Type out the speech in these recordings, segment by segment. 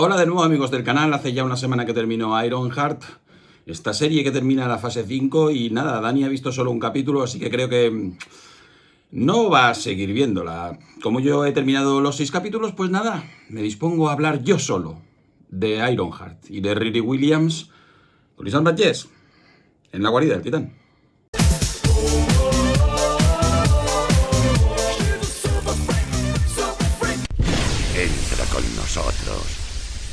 Hola de nuevo amigos del canal, hace ya una semana que terminó Ironheart, esta serie que termina la fase 5 y nada, Dani ha visto solo un capítulo, así que creo que no va a seguir viéndola. Como yo he terminado los 6 capítulos, pues nada, me dispongo a hablar yo solo de Ironheart y de Riri Williams con Lisanne Batjes en la guarida del titán. Entra con nosotros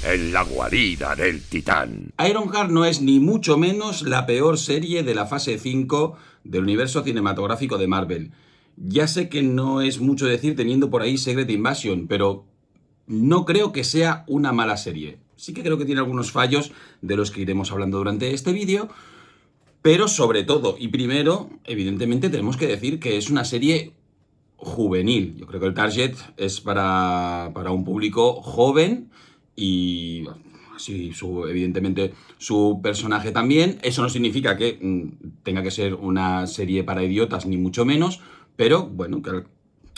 en la guarida del titán. Ironheart no es ni mucho menos la peor serie de la fase 5 del universo cinematográfico de Marvel. Ya sé que no es mucho decir teniendo por ahí Secret Invasion, pero no creo que sea una mala serie. Sí que creo que tiene algunos fallos de los que iremos hablando durante este vídeo, pero sobre todo y primero, evidentemente tenemos que decir que es una serie juvenil. Yo creo que el target es para un público joven y así evidentemente su personaje también. Eso no significa que tenga que ser una serie para idiotas, ni mucho menos, pero bueno, que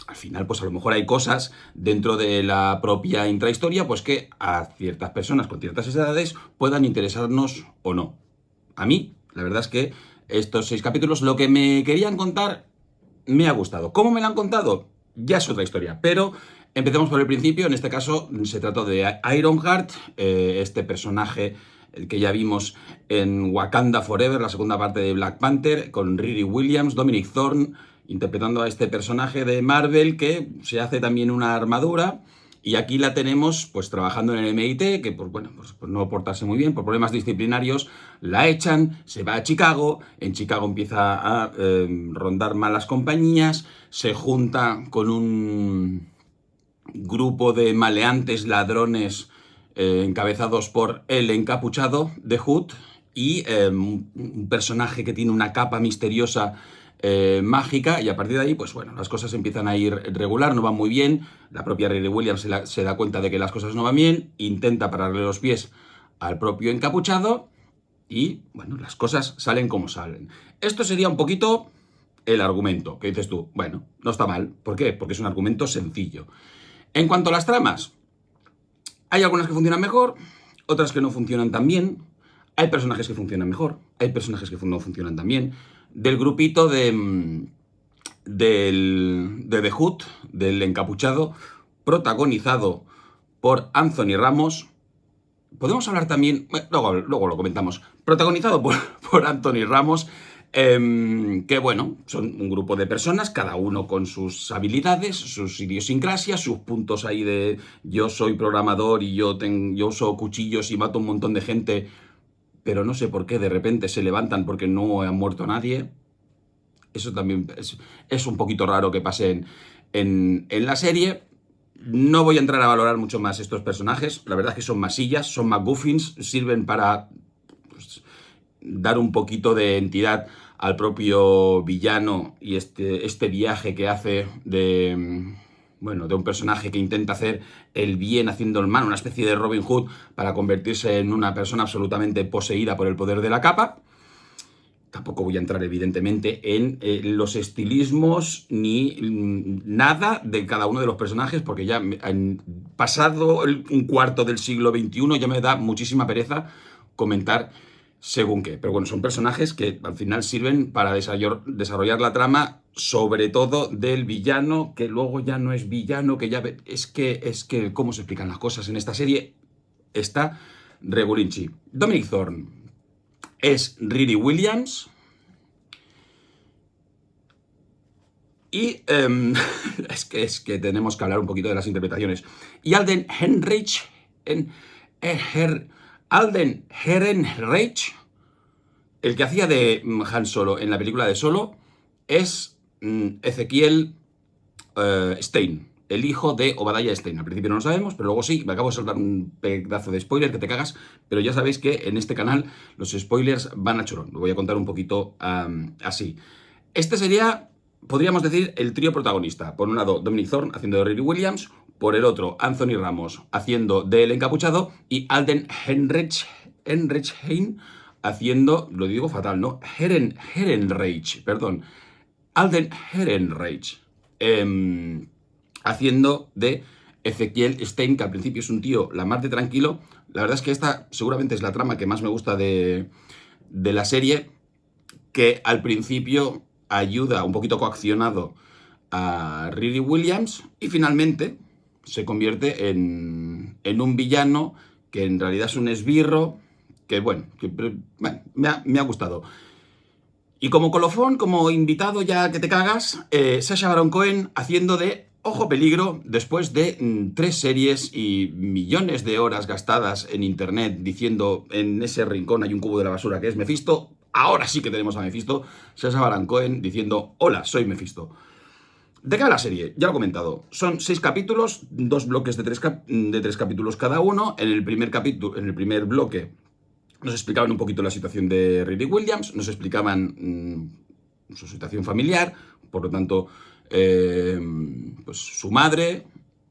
al final pues a lo mejor hay cosas dentro de la propia intrahistoria pues que a ciertas personas con ciertas edades puedan interesarnos o no. A mí, la verdad es que estos 6 capítulos, lo que me querían contar me ha gustado. ¿Cómo me lo han contado? Ya es otra historia, pero empecemos por el principio. En este caso se trató de Ironheart, este personaje que ya vimos en Wakanda Forever, la segunda parte de Black Panther, con Riri Williams, Dominic Thorne, interpretando a este personaje de Marvel que se hace también una armadura. Y aquí la tenemos pues trabajando en el MIT, que por no portarse muy bien, por problemas disciplinarios, la echan, se va a Chicago, en Chicago empieza a rondar malas compañías, se junta con un grupo de maleantes ladrones encabezados por el encapuchado de Hood y un personaje que tiene una capa misteriosa mágica, y a partir de ahí, pues bueno, las cosas empiezan a ir regular, no van muy bien. La propia Riri Williams se da cuenta de que las cosas no van bien, intenta pararle los pies al propio encapuchado y, bueno, las cosas salen como salen. Esto sería un poquito el argumento, que dices tú, bueno, no está mal. ¿Por qué? Porque es un argumento sencillo. En cuanto a las tramas, hay algunas que funcionan mejor, otras que no funcionan tan bien. Hay personajes que funcionan mejor, hay personajes que no funcionan tan bien. Del grupito de The Hood, del encapuchado, protagonizado por Anthony Ramos. Podemos hablar también, luego lo comentamos, protagonizado por Anthony Ramos, que bueno, son un grupo de personas, cada uno con sus habilidades, sus idiosincrasias, sus puntos ahí de yo soy programador y yo uso cuchillos y mato un montón de gente, pero no sé por qué de repente se levantan porque no ha muerto nadie. Eso también es un poquito raro que pase en la serie. No voy a entrar a valorar mucho más estos personajes. La verdad es que son masillas, son MacGuffins, sirven para pues, dar un poquito de entidad al propio villano y este viaje que hace de un personaje que intenta hacer el bien haciendo el mal, una especie de Robin Hood para convertirse en una persona absolutamente poseída por el poder de la capa. Tampoco voy a entrar, evidentemente, en los estilismos ni nada de cada uno de los personajes, porque ya pasado un cuarto del siglo XXI ya me da muchísima pereza comentar según qué. Pero bueno, son personajes que al final sirven para desarrollar la trama, sobre todo del villano, que luego ya no es villano, que ya... Es que cómo se explican las cosas en esta serie está regulinchi. Dominic Thorne es Riri Williams. Y es que tenemos que hablar un poquito de las interpretaciones. Y Alden Ehrenreich, el que hacía de Han Solo en la película de Solo, es Ezequiel Stein, el hijo de Obadiah Stein. Al principio no lo sabemos, pero luego sí. Me acabo de soltar un pedazo de spoiler que te cagas, pero ya sabéis que en este canal los spoilers van a chorón. Lo voy a contar un poquito así. Este sería, podríamos decir, el trío protagonista. Por un lado, Dominic Thorne haciendo de Riri Williams, por el otro, Anthony Ramos haciendo del encapuchado y Alden Ehrenreich haciendo, lo digo fatal, ¿no? Ehrenreich, perdón. Alden Ehrenreich. Haciendo de Ezequiel Stein, que al principio es un tío la mar de tranquilo. La verdad es que esta seguramente es la trama que más me gusta de la serie, que al principio ayuda un poquito coaccionado a Riri Williams y finalmente se convierte en un villano que en realidad es un esbirro, que bueno, me ha gustado. Y como colofón, como invitado ya que te cagas, Sacha Baron Cohen haciendo de ojo peligro después de 3 series y millones de horas gastadas en internet diciendo en ese rincón hay un cubo de la basura que es Mephisto. Ahora sí que tenemos a Mephisto. Sacha Baron Cohen diciendo hola, soy Mephisto. ¿De qué va la serie? Ya lo he comentado. Son 6 capítulos, 2 bloques de 3 capítulos cada uno. En el primer bloque nos explicaban un poquito la situación de Riri Williams, nos explicaban su situación familiar, por lo tanto, pues su madre,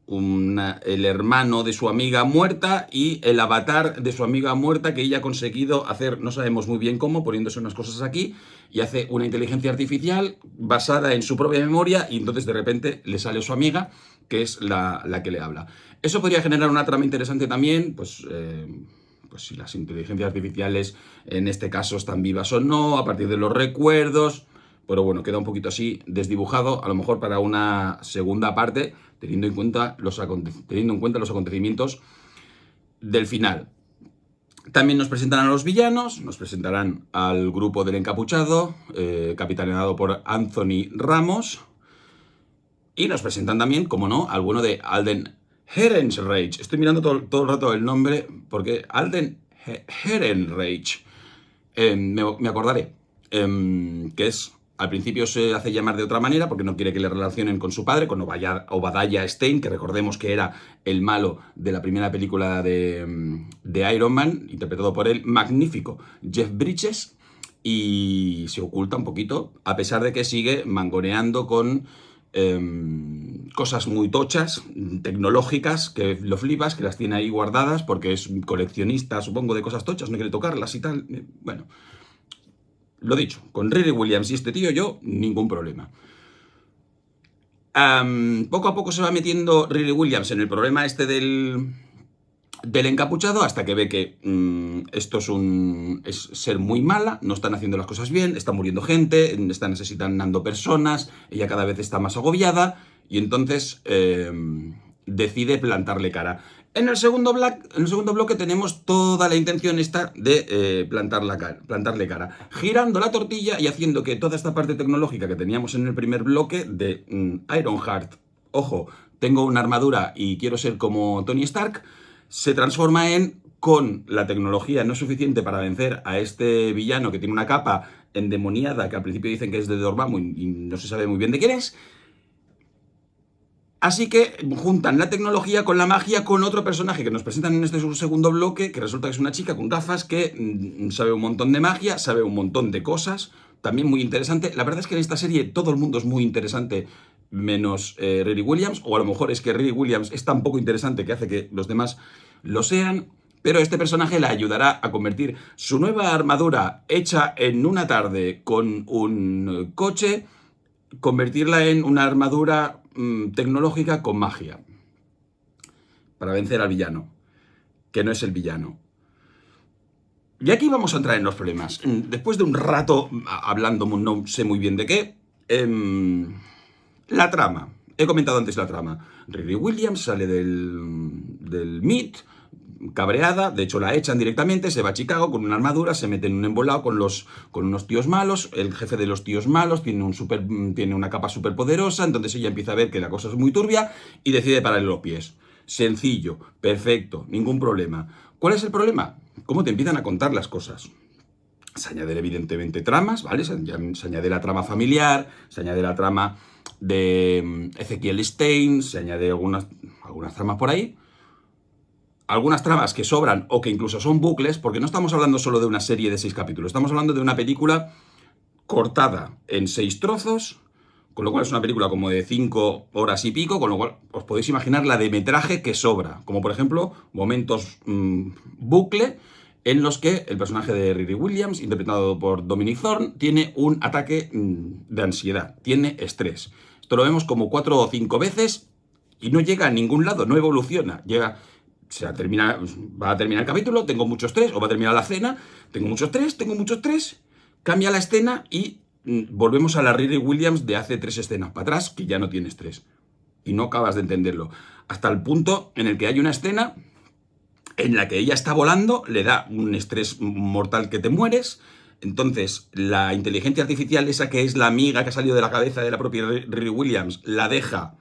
el hermano de su amiga muerta y el avatar de su amiga muerta que ella ha conseguido hacer, no sabemos muy bien cómo, poniéndose unas cosas aquí, y hace una inteligencia artificial basada en su propia memoria y entonces de repente le sale su amiga, que es la que le habla. Eso podría generar una trama interesante también, pues si las inteligencias artificiales en este caso están vivas o no, a partir de los recuerdos, pero bueno, queda un poquito así desdibujado, a lo mejor para una segunda parte, teniendo en cuenta los acontecimientos del final. También nos presentarán a los villanos, nos presentarán al grupo del encapuchado, capitaneado por Anthony Ramos, y nos presentan también, como no, al bueno de Alden Ehrenreich. Estoy mirando todo el rato el nombre porque Alden Ehrenreich, me acordaré, que es, al principio se hace llamar de otra manera porque no quiere que le relacionen con su padre, con Obadiah Stane, que recordemos que era el malo de la primera película de Iron Man, interpretado por el magnífico Jeff Bridges, y se oculta un poquito, a pesar de que sigue mangoneando con cosas muy tochas, tecnológicas, que lo flipas, que las tiene ahí guardadas porque es coleccionista, supongo, de cosas tochas, no quiere tocarlas y tal. Bueno, lo dicho, con Riri Williams y este tío yo, ningún problema. Poco a poco se va metiendo Riri Williams en el problema este del encapuchado hasta que ve que esto es ser muy mala, no están haciendo las cosas bien, está muriendo gente, están necesitando personas, ella cada vez está más agobiada y entonces decide plantarle cara. En el segundo bloque tenemos toda la intención esta de plantarle cara, girando la tortilla y haciendo que toda esta parte tecnológica que teníamos en el primer bloque de Ironheart, ojo, tengo una armadura y quiero ser como Tony Stark, se transforma en, con la tecnología no es suficiente para vencer a este villano que tiene una capa endemoniada, que al principio dicen que es de Dormammu y no se sabe muy bien de quién es. Así que juntan la tecnología con la magia con otro personaje que nos presentan en este segundo bloque, que resulta que es una chica con gafas que sabe un montón de magia, sabe un montón de cosas, también muy interesante. La verdad es que en esta serie todo el mundo es muy interesante, menos Riri Williams, o a lo mejor es que Riri Williams es tan poco interesante que hace que los demás lo sean, pero este personaje la ayudará a convertir su nueva armadura hecha en una tarde con un coche, convertirla en una armadura tecnológica con magia, para vencer al villano, que no es el villano. Y aquí vamos a entrar en los problemas. Después de un rato hablando, no sé muy bien de qué, la trama. He comentado antes la trama. Riri Williams sale del MIT, cabreada, de hecho la echan directamente, se va a Chicago con una armadura, se mete en un embolado con unos tíos malos, el jefe de los tíos malos tiene una capa súper poderosa, entonces ella empieza a ver que la cosa es muy turbia y decide pararle los pies. Sencillo, perfecto, ningún problema. ¿Cuál es el problema? ¿Cómo te empiezan a contar las cosas? Se añaden evidentemente tramas, ¿vale? Se añade la trama familiar, se añade la trama de Ezequiel Stein, se añade algunas tramas por ahí. Algunas tramas que sobran o que incluso son bucles, porque no estamos hablando solo de una serie de 6 capítulos, estamos hablando de una película cortada en 6 trozos, con lo cual es una película como de 5 horas y pico, con lo cual os podéis imaginar la de metraje que sobra, como por ejemplo momentos bucle en los que el personaje de Riri Williams, interpretado por Dominic Thorne, tiene un ataque de ansiedad, tiene estrés. Esto lo vemos como 4 o 5 veces y no llega a ningún lado, no evoluciona. Va a terminar el capítulo, tengo muchos tres, o va a terminar la cena, tengo muchos tres, cambia la escena y volvemos a la Riri Williams de hace 3 escenas para atrás, que ya no tienes 3. Y no acabas de entenderlo. Hasta el punto en el que hay una escena en la que ella está volando, le da un estrés mortal que te mueres. Entonces, la inteligencia artificial, esa que es la amiga que ha salido de la cabeza de la propia Riri Williams, la deja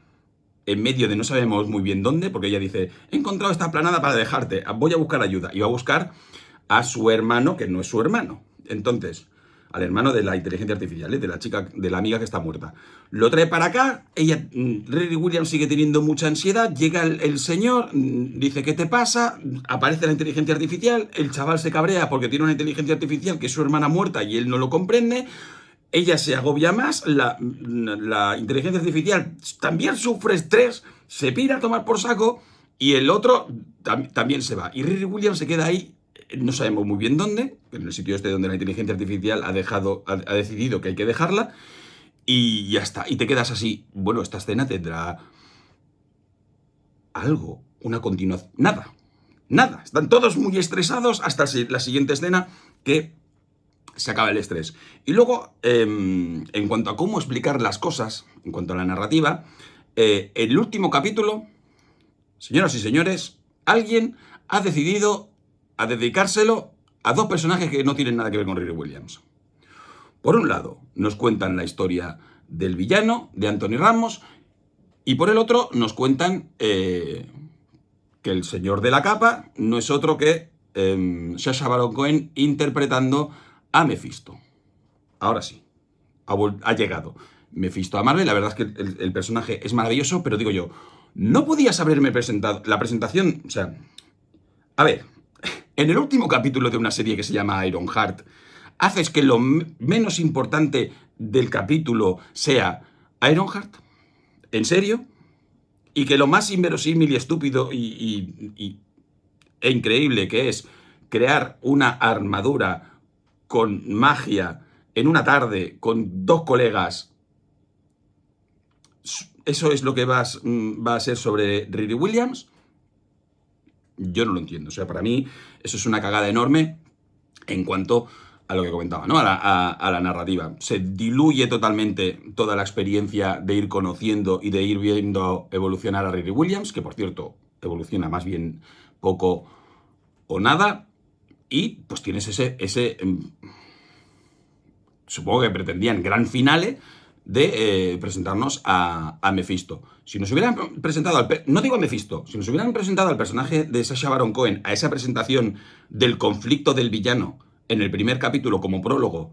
en medio de no sabemos muy bien dónde, porque ella dice, he encontrado esta planada para dejarte, voy a buscar ayuda. Y va a buscar a su hermano, que no es su hermano. Entonces, al hermano de la inteligencia artificial, de la chica, de la amiga que está muerta. Lo trae para acá, ella, Riri Williams sigue teniendo mucha ansiedad, llega el señor, dice, ¿qué te pasa? Aparece la inteligencia artificial, el chaval se cabrea porque tiene una inteligencia artificial que es su hermana muerta y él no lo comprende. Ella se agobia más, la inteligencia artificial también sufre estrés, se pira a tomar por saco y el otro también se va. Y Riri Williams se queda ahí, no sabemos muy bien dónde, en el sitio donde la inteligencia artificial ha decidido que hay que dejarla y ya está. Y te quedas así, bueno, esta escena tendrá algo, una continuación, nada. Están todos muy estresados hasta la siguiente escena que se acaba el estrés. Y luego, en cuanto a cómo explicar las cosas, en cuanto a la narrativa, el último capítulo, señoras y señores, alguien ha decidido a dedicárselo a 2 personajes que no tienen nada que ver con Riri Williams. Por un lado, nos cuentan la historia del villano, de Anthony Ramos, y por el otro nos cuentan que el señor de la capa no es otro que Sacha Baron Cohen interpretando a Mephisto. Ahora sí, ha llegado Mephisto a Marvel. La verdad es que el personaje es maravilloso, pero digo yo, no podías haberme presentado la presentación, o sea, a ver, en el último capítulo de una serie que se llama Ironheart, haces que lo menos importante del capítulo sea Ironheart, ¿en serio? Y que lo más inverosímil y estúpido e increíble que es crear una armadura con magia en una tarde con 2 colegas, ¿eso es lo que va a ser sobre Riri Williams? Yo no lo entiendo. O sea, para mí eso es una cagada enorme en cuanto a lo que comentaba, ¿no? A la narrativa. Se diluye totalmente toda la experiencia de ir conociendo y de ir viendo evolucionar a Riri Williams, que por cierto evoluciona más bien poco o nada, y pues tienes ese supongo que pretendían gran finale de presentarnos a Mephisto. Si nos hubieran presentado no digo a Mephisto, si nos hubieran presentado al personaje de Sacha Baron Cohen a esa presentación del conflicto del villano en el primer capítulo como prólogo,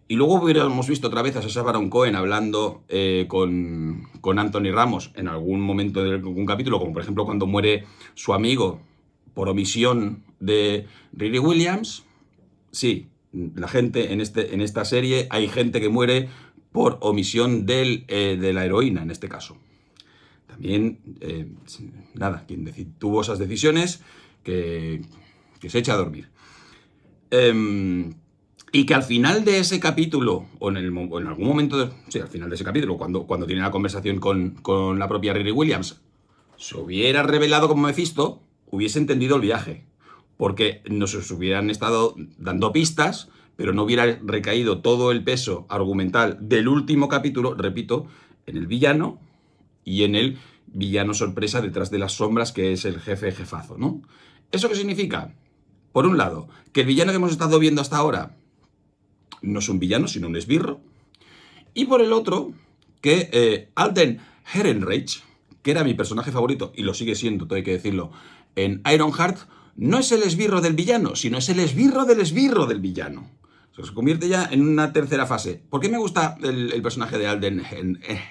y luego hubiéramos visto otra vez a Sacha Baron Cohen hablando con Anthony Ramos en algún momento de algún capítulo, como por ejemplo cuando muere su amigo por omisión de Riri Williams, sí, la gente en esta serie hay gente que muere por omisión de la heroína, en este caso. También, nada, quien tuvo esas decisiones, que se echa a dormir. Y que al final de ese capítulo, o en algún momento, sí, al final de ese capítulo, cuando tiene la conversación con la propia Riri Williams, se hubiera revelado como Mephisto, hubiese entendido el viaje. Porque nos hubieran estado dando pistas, pero no hubiera recaído todo el peso argumental del último capítulo, repito, en el villano y en el villano sorpresa detrás de las sombras, que es el jefazo, ¿no? ¿Eso qué significa? Por un lado, que el villano que hemos estado viendo hasta ahora no es un villano, sino un esbirro. Y por el otro, que Alden Ehrenreich, que era mi personaje favorito, y lo sigue siendo, todo hay que decirlo, en Ironheart, no es el esbirro del villano, sino es el esbirro del villano. Se convierte ya en una tercera fase. ¿Por qué me gusta el personaje de Alden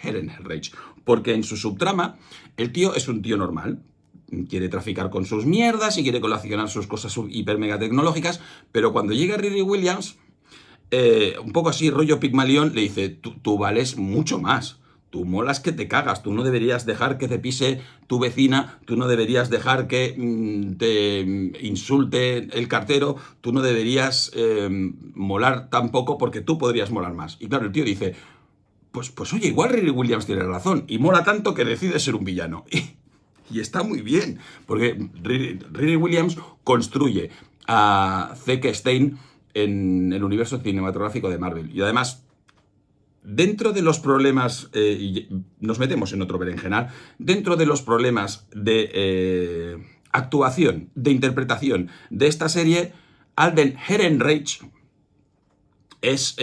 Ehrenreich? Porque en su subtrama, el tío es un tío normal. Quiere traficar con sus mierdas y quiere coleccionar sus cosas hiper mega tecnológicas, pero cuando llega Riri Williams, un poco así, rollo Pigmalión, le dice, tú vales mucho más. Tú molas que te cagas, tú no deberías dejar que te pise tu vecina, tú no deberías dejar que te insulte el cartero, tú no deberías molar tampoco porque tú podrías molar más. Y claro, el tío dice, pues oye, igual Riri Williams tiene razón y mola tanto que decide ser un villano. Y está muy bien, porque Riri Williams construye a Zeke Stein en el universo cinematográfico de Marvel. Y además, dentro de los problemas, y nos metemos en otro berenjenal, dentro de los problemas de actuación, de interpretación de esta serie, Alden Ehrenreich es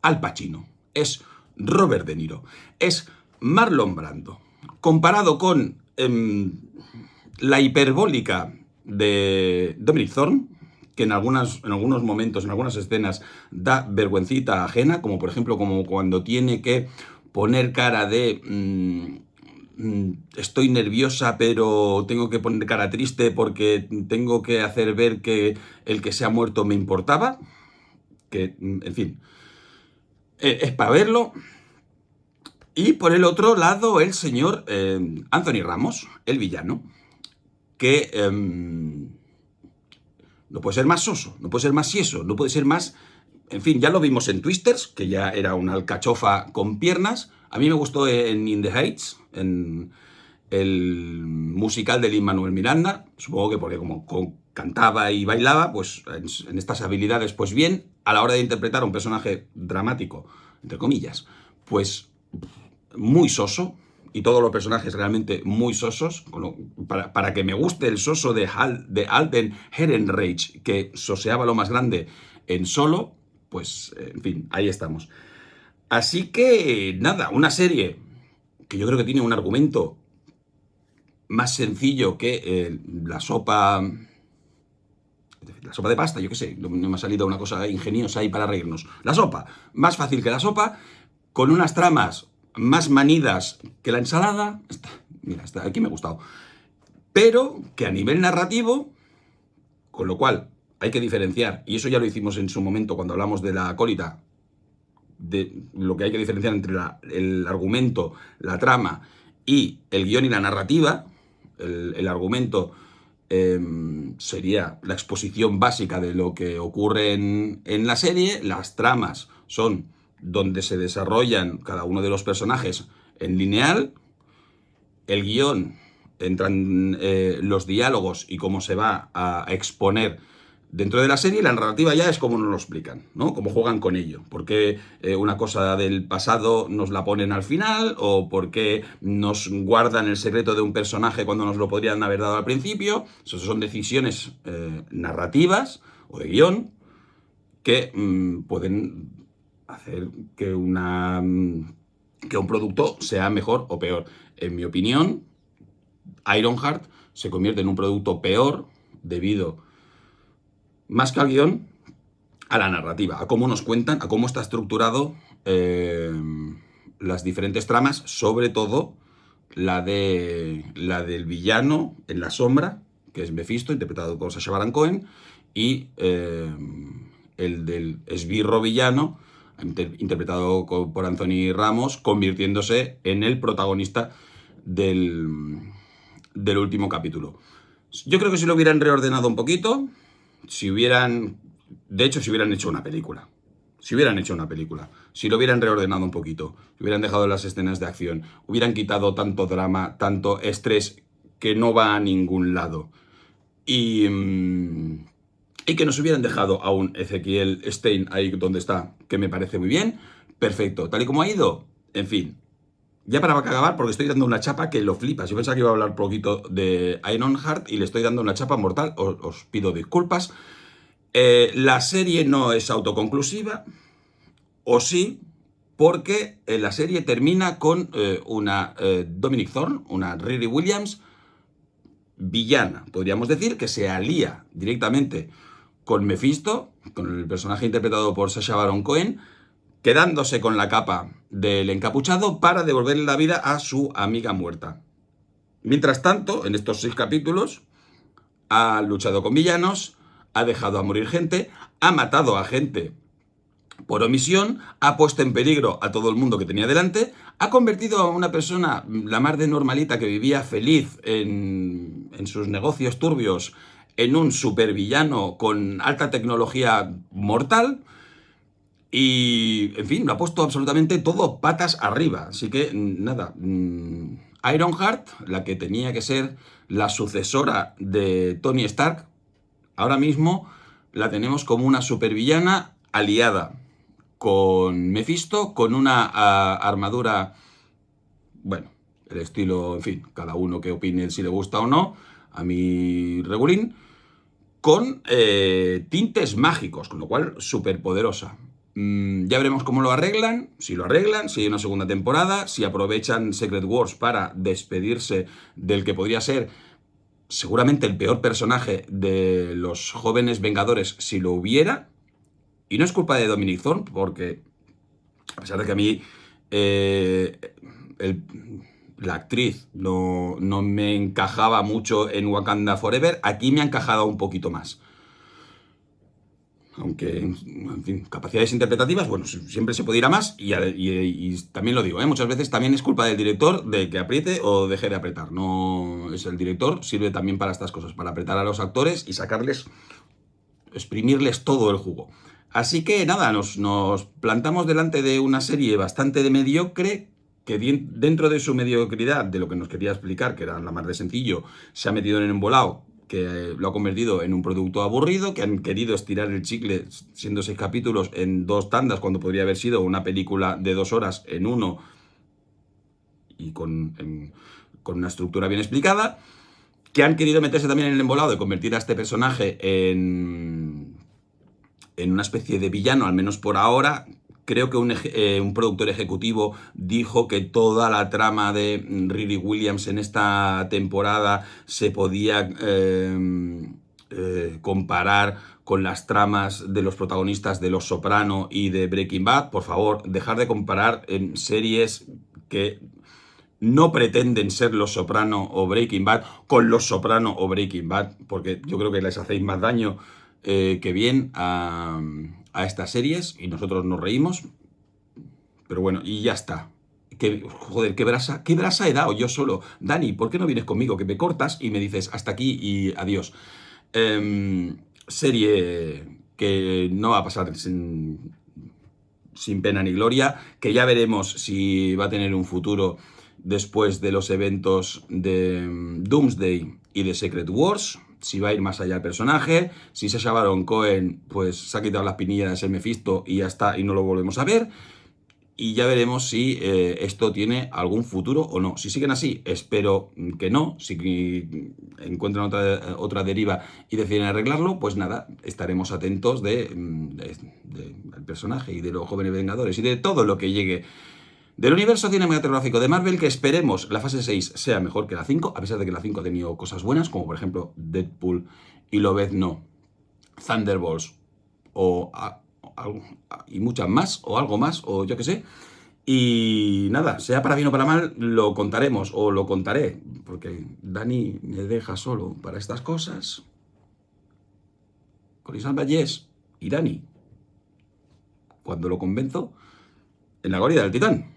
Al Pacino, es Robert De Niro, es Marlon Brando. Comparado con la hiperbólica de Dominic Thorne, que en algunos momentos, en algunas escenas, da vergüencita ajena, como por ejemplo como cuando tiene que poner cara de estoy nerviosa pero tengo que poner cara triste porque tengo que hacer ver que el que se ha muerto me importaba, que en fin, es para verlo. Y por el otro lado el señor Anthony Ramos, el villano, que no puede ser más soso, no puede ser más sieso, no puede ser más... En fin, ya lo vimos en Twisters, que ya era una alcachofa con piernas. A mí me gustó en In the Heights, en el musical de Lin-Manuel Miranda. Supongo que porque como cantaba y bailaba, pues en estas habilidades, pues bien. A la hora de interpretar a un personaje dramático, entre comillas, pues muy soso. Y todos los personajes realmente muy sosos, para que me guste el soso de Alden Ehrenreich, que soseaba lo más grande en Solo, pues, en fin, ahí estamos. Así que, nada, una serie que yo creo que tiene un argumento más sencillo que la sopa de pasta, yo qué sé, no me ha salido una cosa ingeniosa ahí para reírnos. La sopa, más fácil que la sopa, con unas tramas más manidas que la ensalada. Mira, aquí me ha gustado. Pero que a nivel narrativo, con lo cual hay que diferenciar, y eso ya lo hicimos en su momento cuando hablamos de La Acólita, de lo que hay que diferenciar entre el argumento, la trama y el guión y la narrativa. El argumento sería la exposición básica de lo que ocurre en la serie. Las tramas son donde se desarrollan cada uno de los personajes en lineal. El guión, entran los diálogos y cómo se va a exponer dentro de la serie. La narrativa ya es como nos lo explican, ¿no? Cómo juegan con ello. ¿Por qué una cosa del pasado nos la ponen al final? ¿O por qué nos guardan el secreto de un personaje cuando nos lo podrían haber dado al principio? Esas son decisiones narrativas o de guión que pueden hacer que un producto sea mejor o peor. En mi opinión, Ironheart se convierte en un producto peor debido, más que al guión, a la narrativa, a cómo nos cuentan, a cómo está estructurado las diferentes tramas, sobre todo la del villano en la sombra, que es Mephisto, interpretado por Sacha Baron Cohen, y el del esbirro villano, interpretado por Anthony Ramos, convirtiéndose en el protagonista del último capítulo. Yo creo que si lo hubieran reordenado un poquito, si hubieran hecho una película, si lo hubieran reordenado un poquito, si hubieran dejado las escenas de acción, hubieran quitado tanto drama, tanto estrés que no va a ningún lado, y que nos hubieran dejado a un Ezequiel Stein ahí donde está, que me parece muy bien, perfecto, tal y como ha ido, en fin. Ya para acabar, porque estoy dando una chapa que lo flipas. Yo pensaba que iba a hablar un poquito de Ironheart y le estoy dando una chapa mortal, os pido disculpas. La serie no es autoconclusiva, o sí, porque la serie termina con una Dominic Thorne, una Riri Williams, villana, podríamos decir, que se alía directamente con Mephisto, con el personaje interpretado por Sacha Baron Cohen, quedándose con la capa del encapuchado para devolverle la vida a su amiga muerta. Mientras tanto, en estos 6 capítulos, ha luchado con villanos, ha dejado a morir gente, ha matado a gente por omisión, ha puesto en peligro a todo el mundo que tenía delante, ha convertido a una persona, la más de normalita, que vivía feliz en sus negocios turbios, en un supervillano con alta tecnología mortal. Y, en fin, lo ha puesto absolutamente todo patas arriba. Así que, nada, Ironheart, la que tenía que ser la sucesora de Tony Stark, ahora mismo la tenemos como una supervillana aliada con Mephisto, con una armadura, bueno, el estilo, en fin, cada uno que opine si le gusta o no, a mí regulín, con tintes mágicos, con lo cual súper poderosa. Ya veremos cómo lo arreglan, si hay una segunda temporada, si aprovechan Secret Wars para despedirse del que podría ser seguramente el peor personaje de los jóvenes Vengadores si lo hubiera. Y no es culpa de Dominic Thorne, porque a pesar de que a mí el- la actriz no me encajaba mucho en Wakanda Forever, aquí me ha encajado un poquito más. Aunque, en fin, capacidades interpretativas, bueno, siempre se puede ir a más y también lo digo, muchas veces también es culpa del director de que apriete o deje de apretar. No es el director, sirve también para estas cosas, para apretar a los actores y sacarles, exprimirles todo el jugo. Así que nada, nos plantamos delante de una serie bastante de mediocre que dentro de su mediocridad, de lo que nos quería explicar, que era la más de sencillo, se ha metido en el embolado, que lo ha convertido en un producto aburrido, que han querido estirar el chicle siendo 6 capítulos en 2 tandas, cuando podría haber sido una película de 2 horas en uno y con una estructura bien explicada, que han querido meterse también en el embolado de convertir a este personaje en una especie de villano, al menos por ahora. Creo que un productor ejecutivo dijo que toda la trama de Riri Williams en esta temporada se podía comparar con las tramas de los protagonistas de Los Soprano y de Breaking Bad. Por favor, dejar de comparar en series que no pretenden ser Los Soprano o Breaking Bad con Los Soprano o Breaking Bad, porque yo creo que les hacéis más daño que bien a estas series y nosotros nos reímos. Pero bueno, y ya está. Joder, qué brasa he dado yo solo. Dani, ¿por qué no vienes conmigo? Que me cortas y me dices hasta aquí y adiós. Serie que no va a pasar sin pena ni gloria, que ya veremos si va a tener un futuro después de los eventos de Doomsday y de Secret Wars, si va a ir más allá el personaje, si Sacha Baron Cohen pues se ha quitado las pinillas de ser Mephisto y ya está y no lo volvemos a ver. Y ya veremos si esto tiene algún futuro o no. Si siguen así, espero que no. Si encuentran otra deriva y deciden arreglarlo, pues nada, estaremos atentos del personaje y de los jóvenes Vengadores y de todo lo que llegue del universo cinematográfico de Marvel, que esperemos la fase 6 sea mejor que la 5, a pesar de que la 5 ha tenido cosas buenas, como por ejemplo Deadpool y Lobezno, Thunderbolts o y muchas más, o algo más, o yo qué sé. Y nada, sea para bien o para mal, lo contaremos, o lo contaré, porque Dani me deja solo para estas cosas. Con Isabel Vallés y Dani, cuando lo convenzo, en la guarida del Titán.